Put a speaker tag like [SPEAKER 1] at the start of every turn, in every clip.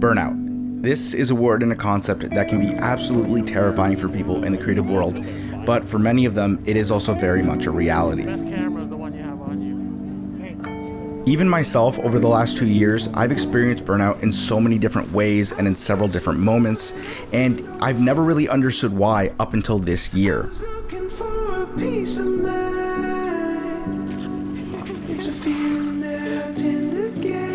[SPEAKER 1] Burnout. This is a word and a concept that can be absolutely terrifying for people in the creative world, but for many of them, it is also very much a reality. Even myself, over the last 2 years, I've experienced burnout in so many different ways and in several different moments, and I've never really understood why up until this year. It's a feeling that I tend to get.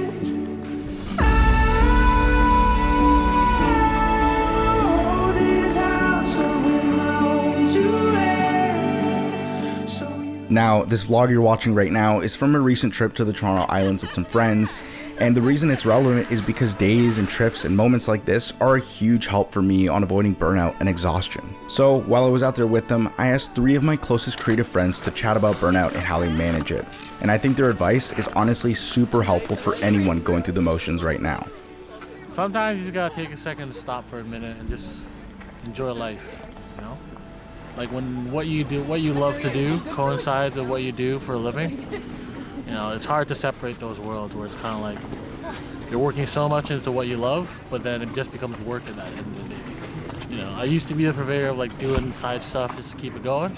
[SPEAKER 1] Now, this vlog you're watching right now is from a recent trip to the Toronto Islands with some friends, and the reason it's relevant is because days and trips and moments like this are a huge help for me on avoiding burnout and exhaustion. So while I was out there with them, I asked 3 of my closest creative friends to chat about burnout and how they manage it, and I think their advice is honestly super helpful for anyone going through the motions right now.
[SPEAKER 2] Sometimes you just gotta take a second to stop for a minute and just enjoy life, you know? Like when what you love to do coincides with what you do for a living, you know, it's hard to separate those worlds where it's kind of like you're working so much into what you love, but then it just becomes work at that end of the day. You know, I used to be a purveyor of like doing side stuff just to keep it going,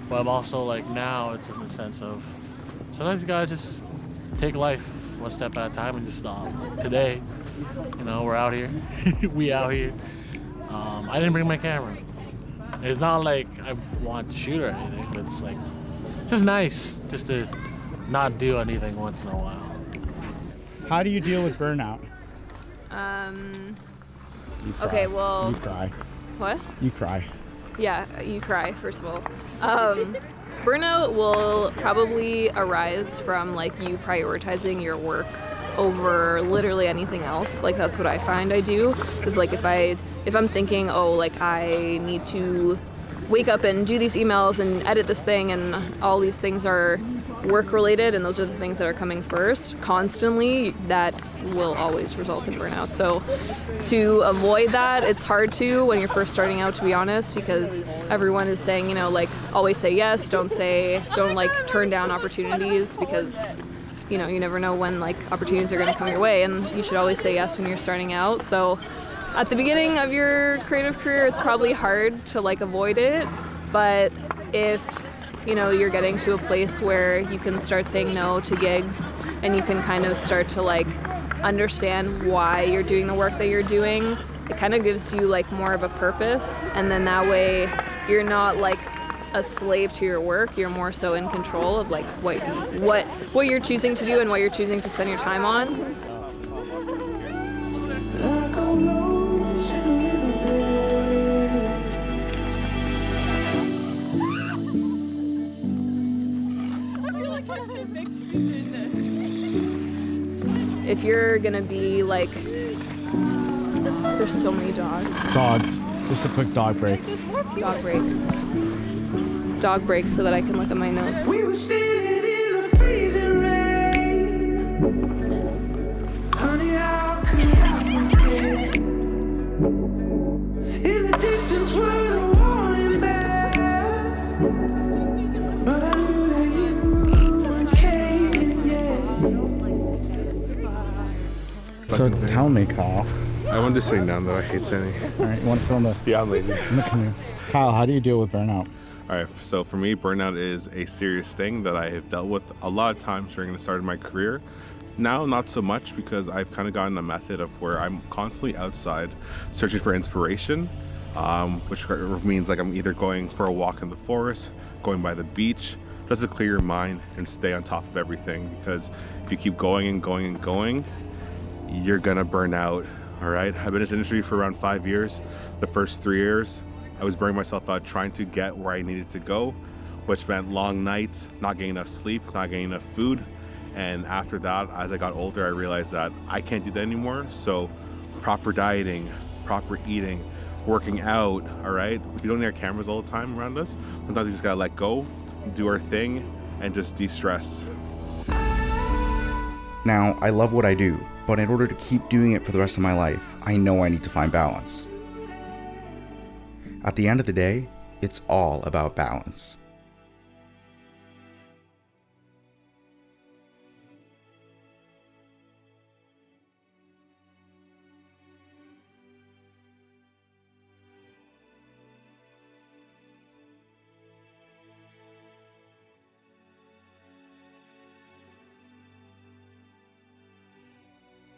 [SPEAKER 2] but I'm also like now it's in the sense of sometimes you gotta just take life one step at a time and just stop. Today, you know, we're out here, we out here. I didn't bring my camera. It's not like I want to shoot or anything, but it's like just nice just to not do anything once in a while.
[SPEAKER 3] How do you deal with burnout?
[SPEAKER 4] Okay, well...
[SPEAKER 3] You cry.
[SPEAKER 4] What?
[SPEAKER 3] You cry.
[SPEAKER 4] Yeah, you cry, first of all. Burnout will probably arise from like you prioritizing your work over literally anything else. Like that's what I find I do. Is like if I'm thinking, oh, like I need to wake up and do these emails and edit this thing and all these things are work related and those are the things that are coming first constantly, that will always result in burnout. So to avoid that, it's hard to when you're first starting out, to be honest, because everyone is saying, you know, like always say yes, don't like turn down opportunities, because you know, you never know when like opportunities are going to come your way, and you should always say yes when you're starting out. So at the beginning of your creative career, it's probably hard to like avoid it, but if you know you're getting to a place where you can start saying no to gigs and you can kind of start to like understand why you're doing the work that you're doing, it kind of gives you like more of a purpose, and then that way you're not like a slave to your work. You're more so in control of like what you're choosing to do and what you're choosing to spend your time on. If you're gonna be like, there's so many dogs.
[SPEAKER 3] Dogs. Just a quick dog break.
[SPEAKER 4] Dog break. Dog break so that I can look at my notes.
[SPEAKER 5] We were standing in the freezing rain. Honey, how could I forget? In the distance were the warning bells, but I knew that you came yet.
[SPEAKER 3] So tell me, Kyle.
[SPEAKER 6] I wanted to sing down that I hate singing.
[SPEAKER 3] All right, you want to sit on the...
[SPEAKER 6] Yeah, I'm lazy.
[SPEAKER 3] In the canoe. Kyle, how do you deal with burnout?
[SPEAKER 6] All right, so for me, burnout is a serious thing that I have dealt with a lot of times during the start of my career. Now, not so much, because I've kind of gotten a method of where I'm constantly outside searching for inspiration, which means like I'm either going for a walk in the forest, going by the beach, just to clear your mind and stay on top of everything. Because if you keep going and going and going, you're gonna burn out. All right, I've been in this industry for around 5 years. The first 3 years, I was burning myself out trying to get where I needed to go, which meant long nights, not getting enough sleep, not getting enough food. And after that, as I got older, I realized that I can't do that anymore. So proper dieting, proper eating, working out, all right? We don't need our cameras all the time around us. Sometimes we just gotta let go, do our thing, and just de-stress.
[SPEAKER 1] Now, I love what I do, but in order to keep doing it for the rest of my life, I know I need to find balance. At the end of the day, it's all about balance.